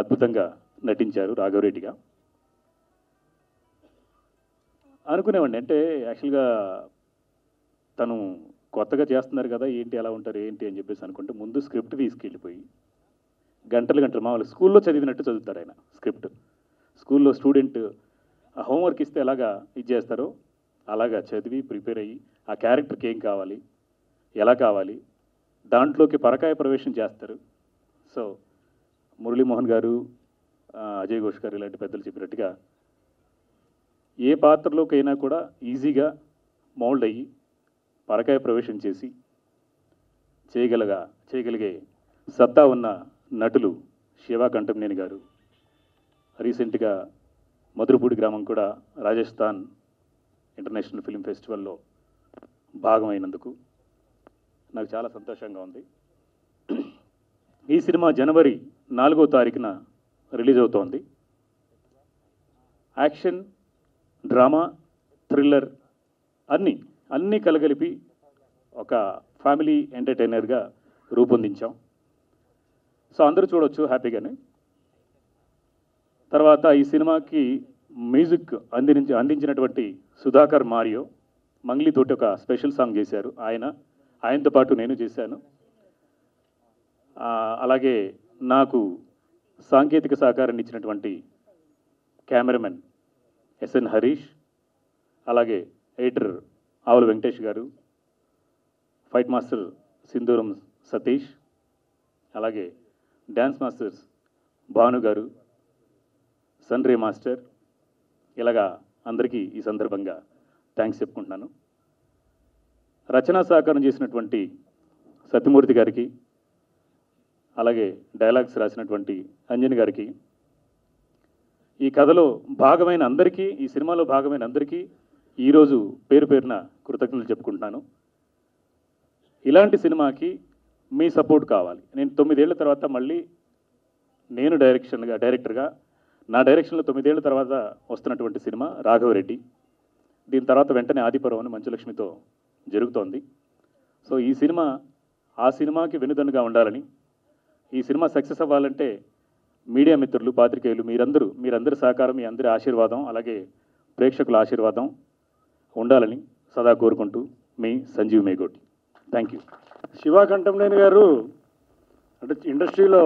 అద్భుతంగా నటించారు రాఘవరెడ్డిగా. అనుకునేవాడిని అంటే యాక్చువల్గా తను కొత్తగా చేస్తున్నారు కదా, ఏంటి అలా ఉంటారు ఏంటి అని చెప్పేసి అనుకుంటే ముందు స్క్రిప్ట్ తీసుకెళ్ళిపోయి గంటలు మామూలు స్కూల్లో చదివినట్టు చదువుతారు ఆయన స్క్రిప్ట్. స్కూల్లో స్టూడెంట్ హోంవర్క్ ఇస్తే ఎలాగా ఇది చేస్తారో అలాగా చదివి ప్రిపేర్ అయ్యి ఆ క్యారెక్టర్కి ఏం కావాలి, ఎలా కావాలి, దాంట్లోకి పరకాయ ప్రవేశం చేస్తారు. సో మురళీమోహన్ గారు, అజయ్ ఘోష్ గారు ఇలాంటి పెద్దలు చెప్పినట్టుగా ఏ పాత్రలోకైనా కూడా ఈజీగా మౌల్డ్ అయ్యి పరకాయ ప్రవేశం చేసి చేయగలిగే సత్తా ఉన్న నటులు శివకంఠంనేని గారు. రీసెంట్గా మధురపూడి గ్రామం కూడా రాజస్థాన్ ఇంటర్నేషనల్ ఫిల్మ్ ఫెస్టివల్లో భాగమైనందుకు నాకు చాలా సంతోషంగా ఉంది. ఈ సినిమా జనవరి 4వ తారీఖున రిలీజ్ అవుతోంది. యాక్షన్, డ్రామా, థ్రిల్లర్ అన్నీ కలగలిపి ఒక ఫ్యామిలీ ఎంటర్టైనర్గా రూపొందించాం. సో అందరూ చూడొచ్చు హ్యాపీగానే. తర్వాత ఈ సినిమాకి మ్యూజిక్ అందించినటువంటి సుధాకర్ మారియో మంగ్లీతోటి ఒక స్పెషల్ సాంగ్ చేశారు. ఆయనతో పాటు నేను చేశాను. అలాగే నాకు సాంకేతిక సహకారాన్ని ఇచ్చినటువంటి కెమెరామెన్ ఎస్ఎన్ హరీష్, అలాగే ఎడిటర్ ఆవుల వెంకటేష్ గారు, ఫైట్ మాస్టర్ సింధూరం సతీష్, అలాగే డ్యాన్స్ మాస్టర్స్ భాను గారు, సన్రే మాస్టర్, ఇలాగా అందరికీ ఈ సందర్భంగా థ్యాంక్స్ చెప్పుకుంటున్నాను. రచనా సహకారం చేసినటువంటి సత్యమూర్తి గారికి, అలాగే డైలాగ్స్ రాసినటువంటి అంజన్ గారికి, ఈ కథలో భాగమైన అందరికీ, ఈ సినిమాలో భాగమైన అందరికీ ఈరోజు పేరున కృతజ్ఞతలు చెప్పుకుంటున్నాను. ఇలాంటి సినిమాకి మీ సపోర్ట్ కావాలి. నేను 9 ఏళ్ల తర్వాత మళ్ళీ నేను డైరెక్టర్గా నా డైరెక్షన్లో 9 ఏళ్ల తర్వాత వస్తున్నటువంటి సినిమా రాఘవరెడ్డి. దీని తర్వాత వెంటనే ఆదిపర్వం అని మంచులక్ష్మితో జరుగుతోంది. సో ఈ సినిమా ఆ సినిమాకి వెనుదన్నుగా ఉండాలని, ఈ సినిమా సక్సెస్ అవ్వాలంటే మీడియా మిత్రులు, పాత్రికేయులు మీరందరి సహకారం, మీ అందరి ఆశీర్వాదం, అలాగే ప్రేక్షకుల ఆశీర్వాదం ఉండాలని సదా కోరుకుంటూ మీ సంజీవ్ మేగోటి. Thank you. శివ కంఠంనేని గారు అంటే ఇండస్ట్రీలో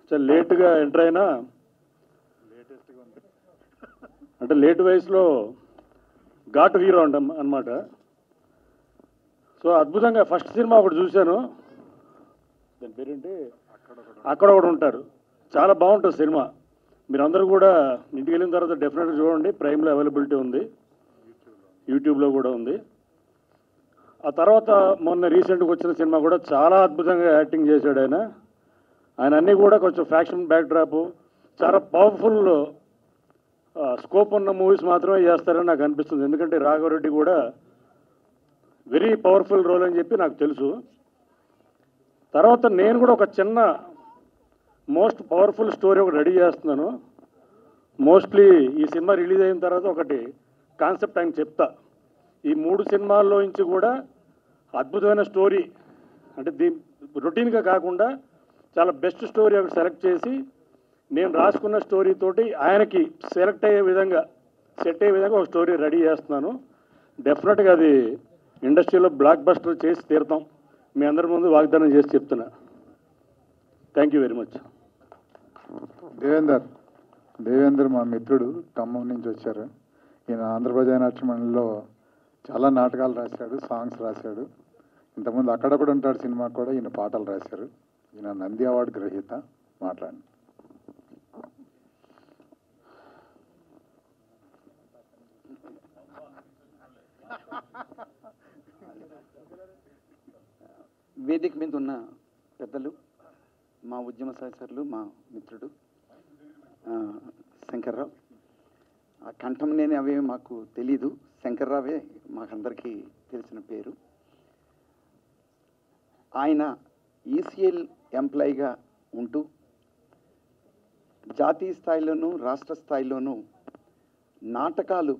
చాలా లేటుగా ఎంటర్ అయినా అంటే లేట్ వయసులో ఘాటు హీరో అన్నమాట. సో అద్భుతంగా ఫస్ట్ సినిమా ఒకటి చూశాను, దాని పేరేంటి, అక్కడ ఒకటి ఉంటారు. చాలా బాగుంటుంది సినిమా. మీరందరూ కూడా ఇంటికి వెళ్ళిన తర్వాత డెఫినెట్గా చూడండి. ప్రైమ్లో అవైలబిలిటీ ఉంది, యూట్యూబ్లో కూడా ఉంది. ఆ తర్వాత మొన్న రీసెంట్గా వచ్చిన సినిమా కూడా చాలా అద్భుతంగా యాక్టింగ్ చేశాడు ఆయన అన్నీ కూడా కొంచెం ఫ్యాక్షన్ బ్యాక్డ్రాప్, చాలా పవర్ఫుల్ స్కోప్ ఉన్న మూవీస్ మాత్రమే చేస్తారని నాకు అనిపిస్తుంది. ఎందుకంటే రాఘవరెడ్డి కూడా వెరీ పవర్ఫుల్ రోల్ అని చెప్పి నాకు తెలుసు. తర్వాత నేను కూడా ఒక చిన్న మోస్ట్ పవర్ఫుల్ స్టోరీ ఒకటి రెడీ చేస్తున్నాను. మోస్ట్లీ ఈ సినిమా రిలీజ్ అయిన తర్వాత ఒకటి కాన్సెప్ట్ ఆయన చెప్తా. ఈ 3 సినిమాల్లో నుంచి కూడా అద్భుతమైన స్టోరీ, అంటే రొటీన్గా కాకుండా చాలా బెస్ట్ స్టోరీ ఒకటి సెలెక్ట్ చేసి నేను రాసుకున్న స్టోరీ తోటి ఆయనకి సెట్ అయ్యే విధంగా ఒక స్టోరీ రెడీ చేస్తున్నాను. డెఫినెట్గా అది ఇండస్ట్రీలో బ్లాక్ బస్టర్ చేసి తీరుతాం. మీ అందరి ముందు వాగ్దానం చేసి చెప్తున్నా. Thank you very much. Devender మా మిత్రుడు, ఖమ్మం నుంచి వచ్చారు. ఈయన ఆంధ్రప్రదేశ్ నాట్య మండలిలో చాలా నాటకాలు రాశాడు, సాంగ్స్ రాశాడు. ఇంతకుముందు అక్కడక్కడ ఉంటాడు సినిమాకు కూడా ఈయన పాటలు రాశారు. ఈయన నంది అవార్డు గ్రహీత. మాట్లాడండి. వేదిక మీద ఉన్న పెద్దలు, మా ఉద్యమ సహచరులు, మా మిత్రుడు శంకర్రావు. ఆ కంఠంనేని అవే మాకు తెలీదు, శంకర్రావే మాకందరికీ తెలిసిన పేరు. ఆయన ఈసీఎల్ ఎంప్లాయీగా ఉంటూ జాతీయ స్థాయిలోనూ రాష్ట్ర స్థాయిలోనూ నాటకాలు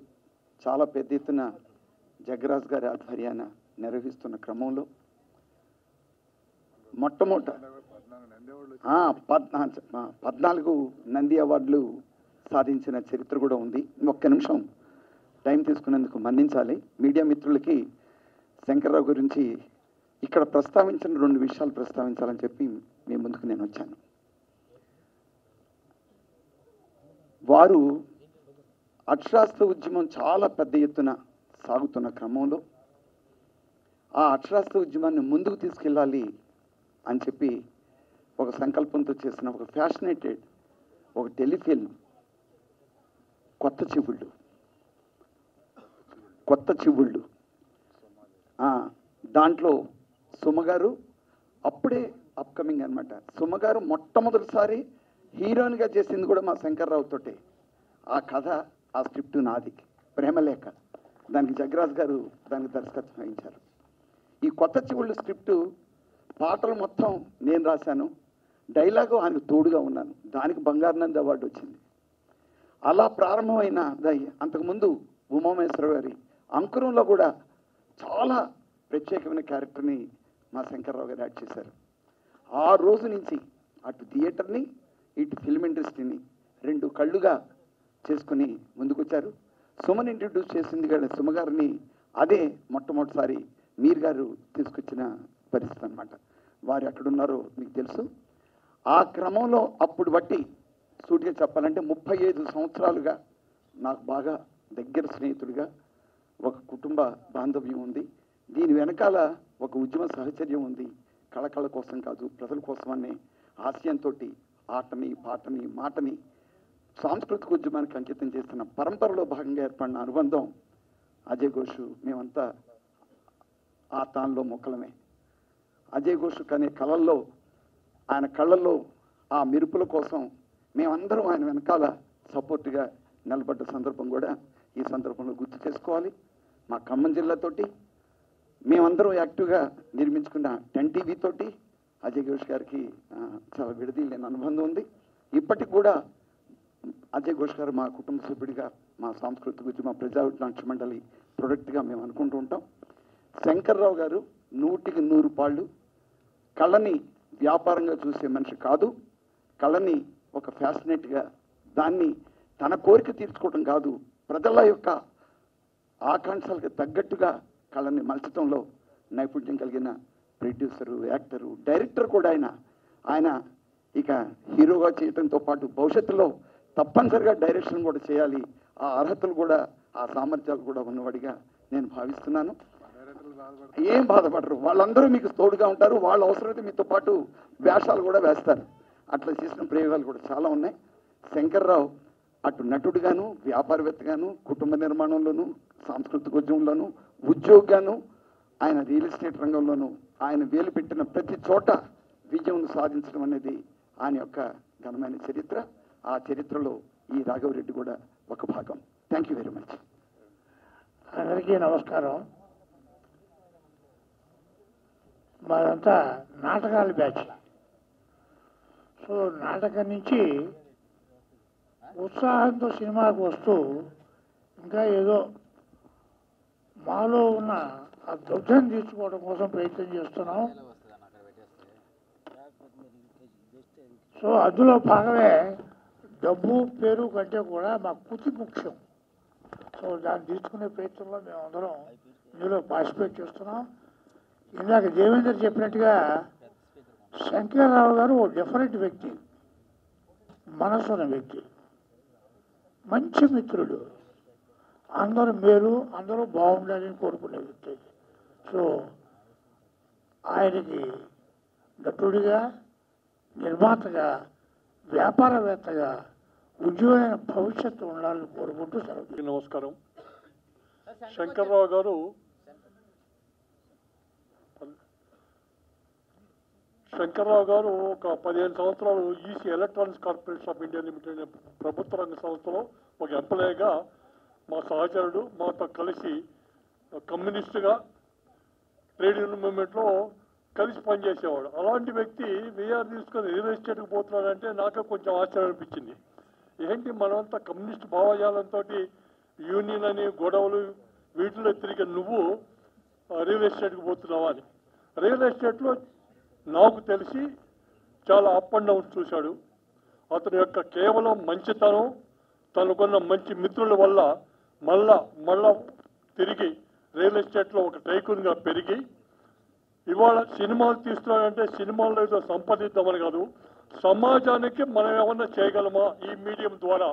చాలా పెద్ద ఎత్తున జగ్గరాజు గారి ఆధ్వర్యాన నిర్వహిస్తున్న క్రమంలో మొట్టమొదట 14 నంది అవార్డులు సాధించిన చరిత్ర కూడా ఉంది. ఒక్క నిమిషం టైం తీసుకునేందుకు మన్నించాలి. మీడియా మిత్రులకి శంకర్రావు గురించి ఇక్కడ ప్రస్తావించిన 2 విషయాలు ప్రస్తావించాలని చెప్పి మీ ముందుకు నేను వచ్చాను. వారు అక్షరాస్యత ఉద్యమం చాలా పెద్ద ఎత్తున సాగుతున్న క్రమంలో ఆ అక్షరాస్యత ఉద్యమాన్ని ముందుకు తీసుకెళ్ళాలి అని చెప్పి ఒక సంకల్పంతో చేసిన ఒక ఫ్యాషనేటెడ్ ఒక టెలిఫిల్మ్ కొత్త చివుళ్ళు. దాంట్లో సుమగారు అప్పుడే అప్కమింగ్ అనమాట. సుమగారు మొట్టమొదటిసారి హీరోయిన్గా చేసింది కూడా మా శంకర్రావుతోటే. ఆ కథ, ఆ స్క్రిప్ట్ నాది, ప్రేమలేఖ. దానికి జగ్గరాజు గారు దానికి దర్శకత్వం వహించారు. ఈ కొత్త చివుళ్ళు స్క్రిప్టు పాటలు మొత్తం నేను రాశాను, డైలాగు ఆయనకు తోడుగా ఉన్నాను. దానికి బంగారు నంది అవార్డు వచ్చింది. అలా ప్రారంభమైన అంతకుముందు ఉమామహేశ్వర గారి అంకురంలో కూడా చాలా ప్రత్యేకమైన క్యారెక్టర్ని మా శంకర్రావు గారు యాడ్ చేశారు. ఆ రోజు నుంచి అటు థియేటర్ని ఇటు ఫిల్మ్ ఇండస్ట్రీని 2 కళ్ళుగా చేసుకుని ముందుకొచ్చారు. సుమన్ ఇంట్రడ్యూస్ చేసింది కానీ సుమగారిని అదే మొట్టమొదటిసారి మీర్ గారు తీసుకొచ్చిన పరిస్థితి అనమాట. వారు ఎక్కడున్నారో మీకు తెలుసు. ఆ క్రమంలో అప్పుడు బట్టి సూటిగా చెప్పాలంటే 35 సంవత్సరాలుగా నాకు బాగా దగ్గర స్నేహితుడిగా ఒక కుటుంబ బాంధవ్యం ఉంది. దీని వెనకాల ఒక ఉద్యమ సహచర్యం ఉంది. కళకళ కోసం కాదు, ప్రజల కోసం అనే ఆశయంతో ఆటని, పాటని, మాటని సాంస్కృతిక ఉద్యమానికి అంకితం చేస్తున్న పరంపరలో భాగంగా ఏర్పడిన అనుబంధం అజయ్ ఘోష్. మేమంతా ఆ తాన్లో మొక్కలమే. అజయ్ ఘోష్ అనే కళల్లో, ఆయన కళ్ళల్లో ఆ మెరుపుల కోసం మేమందరం ఆయన వెనకాల సపోర్ట్గా నిలబడ్డ సందర్భం కూడా ఈ సందర్భంలో గుర్తు చేసుకోవాలి. మా ఖమ్మం జిల్లాతోటి మేమందరం యాక్టివ్గా నిర్మించుకున్న 10 TV తోటి అజయ్ ఘోష్ గారికి చాలా విడదీయలేని అనుబంధం ఉంది. ఇప్పటికి కూడా అజయ్ ఘోష్ గారు మా కుటుంబ సభ్యుడిగా, మా సాంస్కృతిక ఉద్యమ ప్రజానాట్య మండలి ప్రొడక్ట్గా మేము అనుకుంటూ ఉంటాం. శంకర్రావు గారు 100కి 100 పాళ్ళు కళని వ్యాపారంగా చూసే మనిషి కాదు, కళని ఒక ఫ్యాసినేట్గా దాన్ని తన కోరిక తీర్చుకోవడం కాదు, ప్రజల యొక్క ఆకాంక్షలకు తగ్గట్టుగా కళని మలచడంలో నైపుణ్యం కలిగిన ప్రొడ్యూసరు, యాక్టరు, డైరెక్టర్ కూడా ఆయన ఇక హీరోగా చేయడంతో పాటు భవిష్యత్తులో తప్పనిసరిగా డైరెక్షన్ కూడా చేయాలి, ఆ అర్హతలు కూడా ఆ సామర్థ్యాలు కూడా ఉన్నవాడిగా నేను భావిస్తున్నాను. ఏం బాధపడరు, వాళ్ళందరూ మీకు తోడుగా ఉంటారు, వాళ్ళ అవసరమైతే మీతో పాటు వేషాలు కూడా వేస్తారు. అట్లా చేసిన ప్రయోగాలు కూడా చాలా ఉన్నాయి. శంకర్రావు అటు నటుడుగాను, వ్యాపారవేత్తగాను, కుటుంబ నిర్మాణంలోను, సాంస్కృతికోద్యమంలోను, ఉద్యోగిగాను, ఆయన రియల్ ఎస్టేట్ రంగంలోనూ ఆయన వేలు పెట్టిన ప్రతి చోట విజయం సాధించడం అనేది ఆయన యొక్క ఘనమైన చరిత్ర. ఆ చరిత్రలో ఈ రాఘవరెడ్డి కూడా ఒక భాగం. Thank you very much. అందరికీ నమస్కారం. మాదంతా నాటకాల బ్యాచ్. సో నాటకం నుంచి ఉత్సాహంతో సినిమాకు వస్తూ ఇంకా ఏదో మాలో ఉన్న ఆ దుగ్ధం తీర్చుకోవడం కోసం ప్రయత్నం చేస్తున్నాం. సో అందులో భాగమే డబ్బు పేరు కంటే కూడా మా కృతి ముఖ్యం. సో దాన్ని తీసుకునే ప్రయత్నంలో మేమందరం ఇందులో పార్టిసిపేట్ చేస్తున్నాం. ఇందాక దేవేందర్ చెప్పినట్టుగా శంకర్రావు గారు ఓ డిఫరెంట్ వ్యక్తి, మనసున్న వ్యక్తి, మంచి మిత్రుడు, అందరూ మేలు, అందరూ బాగుండాలని కోరుకునే వ్యక్తి. సో ఆయనకి నటుడిగా, నిర్మాతగా, వ్యాపారవేత్తగా ఉజ్వలమైన భవిష్యత్తు ఉండాలని కోరుకుంటూ సెలవు. నమస్కారం. శంకర్రావు గారు ఒక 15 సంవత్సరాలు EC electronics corporation of India limited ప్రభుత్వ రంగ సంస్థలో ఒక ఎంప్లాయీగా మా సహచరుడు మాతో కలిసి కమ్యూనిస్టుగా ట్రేడ్ యూనియన్ మూవ్మెంట్లో కలిసి పనిచేసేవాడు. అలాంటి వ్యక్తి వీఆర్ తీసుకొని రియల్ ఎస్టేట్కి పోతున్నాడంటే నాకు కొంచెం ఆశ్చర్యం అనిపించింది. ఏంటి మనమంతా కమ్యూనిస్ట్ భావజాలంతో యూనియన్ అని గొడవలు వీటిలో తిరిగి నువ్వు రియల్ ఎస్టేట్కి పోతున్నావా అని. రియల్ ఎస్టేట్లో నాకు తెలిసి చాలా అప్ అండ్ డౌన్స్ చూశాడు. అతని యొక్క కేవలం మంచితనం, తనకున్న మంచి మిత్రుల వల్ల మళ్ళా తిరిగి రియల్ ఎస్టేట్లో ఒక టైకూన్గా పెరిగి ఇవాళ సినిమాలు తీస్తున్నాడంటే సినిమాల్లో ఏదో సంపాదిద్దామని కాదు, సమాజానికి మనం ఏమన్నా చేయగలమా ఈ మీడియం ద్వారా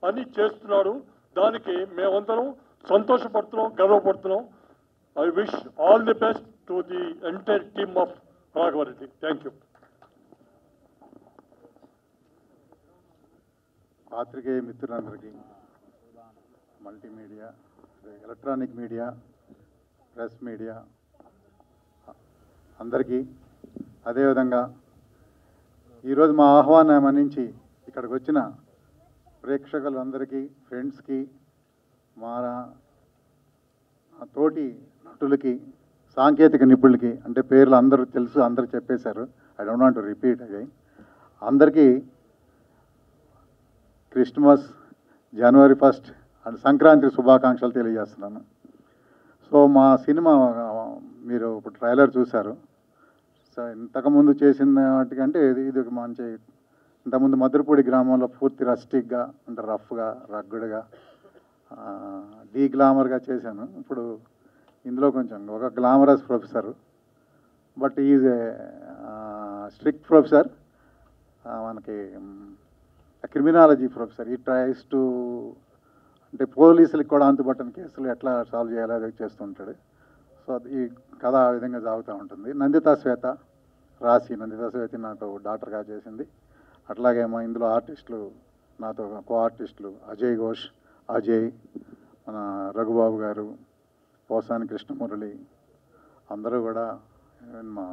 అని చేస్తున్నాడు. దానికి మేమందరం సంతోషపడుతున్నాం, గర్వపడుతున్నాం. I wish all the best to the entire team of Raghava Reddy. Thank you. పాత్రికేయ మిత్రులందరికీ, multimedia, electronic media, press media అందరికీ, అదేవిధంగా ఈరోజు మా ఆహ్వానం మన్నించి ఇక్కడికి వచ్చిన ప్రేక్షకులందరికీ, ఫ్రెండ్స్కి, మా తోటి నటులకి, సాంకేతిక నిపుణులకి, అంటే పేర్లు అందరూ తెలుసు, అందరూ చెప్పేశారు, I don't want to repeat again. అందరికీ క్రిస్మస్, జనవరి 1 అండ్ సంక్రాంతి శుభాకాంక్షలు తెలియజేస్తున్నాను. సో మా సినిమా మీరు ఇప్పుడు ట్రైలర్ చూశారు. సో ఇంతకుముందు చేసిన వాటికంటే ఇది ఒక మంచి, ఇంతకుముందు మధురపూడి గ్రామంలో పూర్తి రస్టిక్గా, అంటే రఫ్గా, రగ్గుడుగా, గ్లామర్గా చేశాను. ఇప్పుడు ఇందులో కొంచెం ఒక glamorous professor, but is a strict professor, మనకి క్రిమినాలజీ ప్రొఫెసర్. ఈ ట్రైస్ టు, అంటే పోలీసులకు కూడా అంతుపట్టని కేసులు ఎట్లా సాల్వ్ చేయాలో అది చేస్తుంటాడు. సో ఈ కథ ఆ విధంగా సాగుతూ ఉంటుంది. నందితా శ్వేత నాకు డాక్టర్గా చేసింది. అట్లాగే మా ఇందులో ఆర్టిస్టులు, నాతో కో ఆర్టిస్టులు అజయ్ ఘోష్, అజయ్, మన రఘుబాబు గారు, పోసాని కృష్ణమురళి, అందరూ కూడా, మా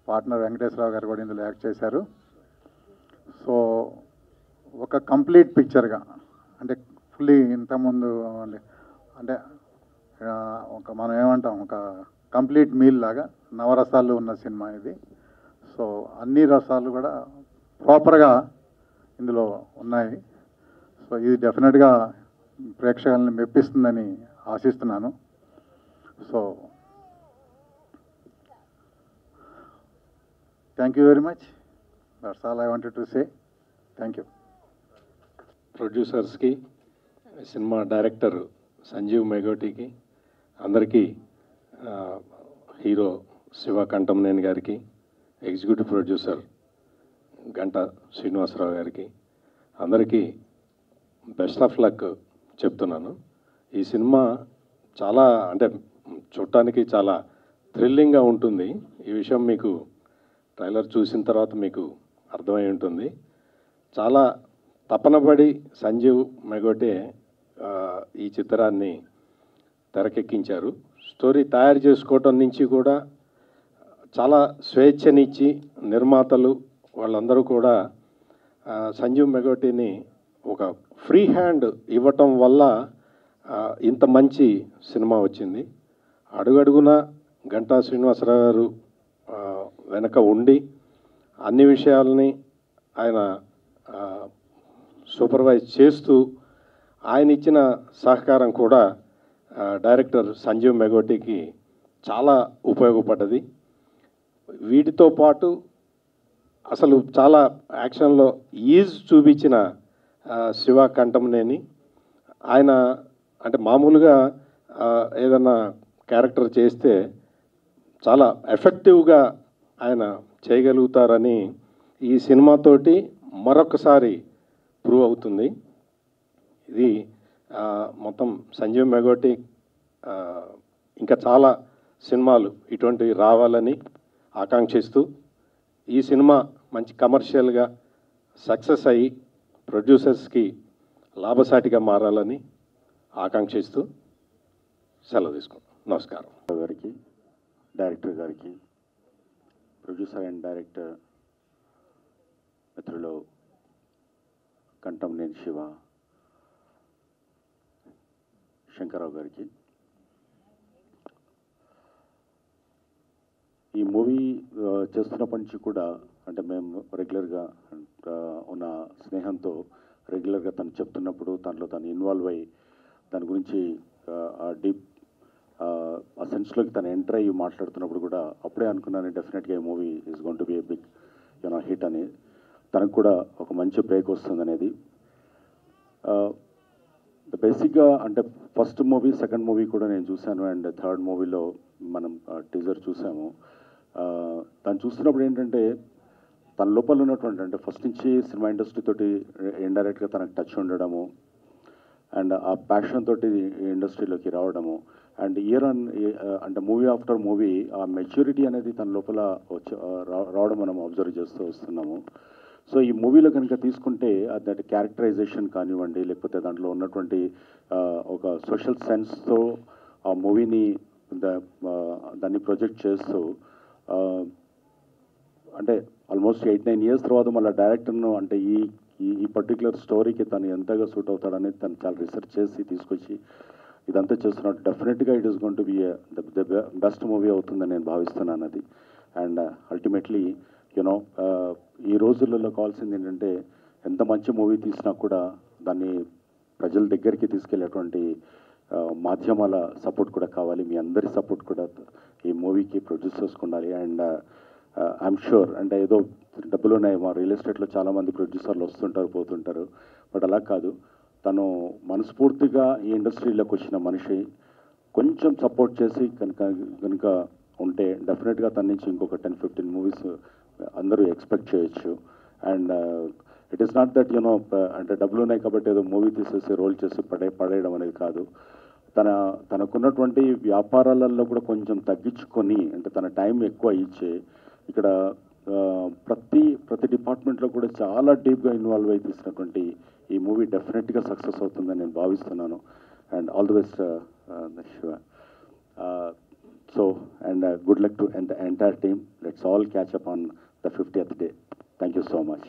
పార్ట్నర్ వెంకటేశ్వరరావు గారు కూడా ఇందులో యాక్ట్ చేశారు. సో ఒక కంప్లీట్ పిక్చర్గా, అంటే ఫుల్లీ ఇంతకుముందు అంటే ఒక మనం ఏమంటాం, ఒక కంప్లీట్ మీల్ లాగా నవరసాలు ఉన్న సినిమా ఇది. సో అన్ని రసాలు కూడా ప్రాపర్గా ఇందులో ఉన్నాయి. సో ఇది డెఫినెట్గా ప్రేక్షకులను మెప్పిస్తుందని ఆశిస్తున్నాను. So thank you very much. That's all I wanted to say. Thank you. ప్రొడ్యూసర్స్కి, సినిమా డైరెక్టర్ సంజీవ్ మేఘోటికి, అందరికీ, హీరో శివ కంఠంనేని గారికి, ఎగ్జిక్యూటివ్ ప్రొడ్యూసర్ గంటా శ్రీనివాసరావు గారికి, అందరికీ బెస్ట్ ఆఫ్ లక్ చెప్తున్నాను. ఈ సినిమా చాలా అంటే చూడటానికి చాలా థ్రిల్లింగ్గా ఉంటుంది. ఈ విషయం మీకు ట్రైలర్ చూసిన తర్వాత మీకు అర్థమై ఉంటుంది. చాలా తపనపడి సంజీవ్ మెగోటే ఈ చిత్రాన్ని తెరకెక్కించారు. స్టోరీ తయారు చేసుకోవటం నుంచి కూడా చాలా స్వేచ్ఛనిచ్చి నిర్మాతలు వాళ్ళందరూ కూడా సంజీవ్ మెగోటిని ఒక ఫ్రీ హ్యాండ్ ఇవ్వటం వల్ల ఇంత మంచి సినిమా వచ్చింది. అడుగడుగున గంటా శ్రీనివాసరావు గారు వెనక ఉండి అన్ని విషయాలని ఆయన సూపర్వైజ్ చేస్తూ ఆయన ఇచ్చిన సహకారం కూడా డైరెక్టర్ సంజీవ్ మెగోటికి చాలా ఉపయోగపడ్డది. వీటితో పాటు అసలు చాలా యాక్షన్లో ఈజ్ చూపించిన శివ కంఠంనేని, ఆయన అంటే మామూలుగా ఏదన్నా క్యారెక్టర్ చేస్తే చాలా ఎఫెక్టివ్గా ఆయన చేయగలుగుతారని ఈ సినిమాతోటి మరొకసారి ప్రూవ్ అవుతుంది. ఇది మొత్తం సంజీవ్ మెగోటి ఇంకా చాలా సినిమాలు ఇటువంటివి రావాలని ఆకాంక్షిస్తూ, ఈ సినిమా మంచి కమర్షియల్గా సక్సెస్ అయ్యి ప్రొడ్యూసర్స్కి లాభసాటిగా మారాలని ఆకాంక్షిస్తూ సెలవు తీసుకుంటాం. నమస్కారం. గారికి, డైరెక్టర్ గారికి, ప్రొడ్యూసర్ అండ్ డైరెక్టర్ మిత్రులు కంఠంనేని శివ, శంకర్రావు గారికి, ఈ మూవీ చేస్తున్నప్పటి నుంచి కూడా అంటే మేము రెగ్యులర్గా ఉన్న స్నేహంతో రెగ్యులర్గా తను చెప్తున్నప్పుడు దాంట్లో తను ఇన్వాల్వ్ అయ్యి దాని గురించి డీప్ ఆ సెన్స్లోకి తను ఎంటర్ అయ్యి మాట్లాడుతున్నప్పుడు కూడా అప్పుడే అనుకున్నాను డెఫినెట్గా ఈ movie is going to be a big hit అని. తనకు కూడా ఒక మంచి బ్రేక్ వస్తుంది అనేది. బేసిక్గా అంటే ఫస్ట్ మూవీ, సెకండ్ మూవీ కూడా నేను చూశాను అండ్ థర్డ్ మూవీలో మనం టీజర్ చూసాము. తను చూస్తున్నప్పుడు ఏంటంటే తన లోపల ఉన్నటువంటి అంటే ఫస్ట్ నుంచి సినిమా ఇండస్ట్రీ తోటి ఇండైరెక్ట్గా తనకు టచ్ ఉండడము అండ్ ఆ ప్యాషన్ తోటి ఇండస్ట్రీలోకి రావడము అండ్ అంటే మూవీ ఆఫ్టర్ మూవీ ఆ మెచ్యూరిటీ అనేది తన లోపల రావడం మనం అబ్జర్వ్ చేస్తూ వస్తున్నాము. సో ఈ మూవీలో కనుక తీసుకుంటే దట్ క్యారెక్టరైజేషన్ కానివ్వండి, లేకపోతే దాంట్లో ఉన్నటువంటి ఒక సోషల్ సెన్స్తో ఆ మూవీని దాన్ని ప్రొజెక్ట్ చేస్తూ అంటే ఆల్మోస్ట్ 8-9 years తర్వాత మళ్ళీ డైరెక్టర్ను అంటే ఈ పర్టికులర్ స్టోరీకి తను ఎంతగా సూట్ అవుతాడనేది తను చాలా రీసెర్చ్ చేసి తీసుకొచ్చి ఇదంతా చేస్తున్నట్టు డెఫినెట్గా it is going to be the best movie అవుతుందని నేను భావిస్తున్నాను అది. అండ్ అల్టిమేట్లీ యూనో ఈ రోజులలో కావాల్సింది ఏంటంటే ఎంత మంచి మూవీ తీసినా కూడా దాన్ని ప్రజల దగ్గరికి తీసుకెళ్లేటువంటి మాధ్యమాల సపోర్ట్ కూడా కావాలి. మీ అందరి సపోర్ట్ కూడా ఈ మూవీకి ప్రొడ్యూసర్స్కి ఉండాలి. అండ్ ఐఎమ్ షూర్ అంటే ఏదో డబ్బులు ఉన్నాయి మా రియల్ ఎస్టేట్లో చాలామంది ప్రొడ్యూసర్లు వస్తుంటారు పోతుంటారు, బట్ అలా కాదు. తను మనస్ఫూర్తిగా ఈ ఇండస్ట్రీలోకి వచ్చిన మనిషి కొంచెం సపోర్ట్ చేసి కనుక ఉంటే డెఫినెట్గా తన నుంచి ఇంకొక 10-15 మూవీస్ అందరూ ఎక్స్పెక్ట్ చేయొచ్చు. And it is not that you know అంటే డబ్బులు ఉన్నాయి కాబట్టి ఏదో మూవీ తీసేసి రోల్ చేసి పడేయడం అనేది కాదు. తనకున్నటువంటి వ్యాపారాలలో కూడా కొంచెం తగ్గించుకొని అంటే తన టైం ఎక్కువ ఇచ్చి ఇక్కడ ప్రతి డిపార్ట్మెంట్లో కూడా చాలా డీప్గా ఇన్వాల్వ్ అయి తీసినటువంటి ఈ మూవీ డెఫినెట్గా సక్సెస్ అవుతుందని నేను భావిస్తున్నాను. And all the best Shiva. So and good luck to the entire team. Let's all catch up on the 50th day. Thank you so much.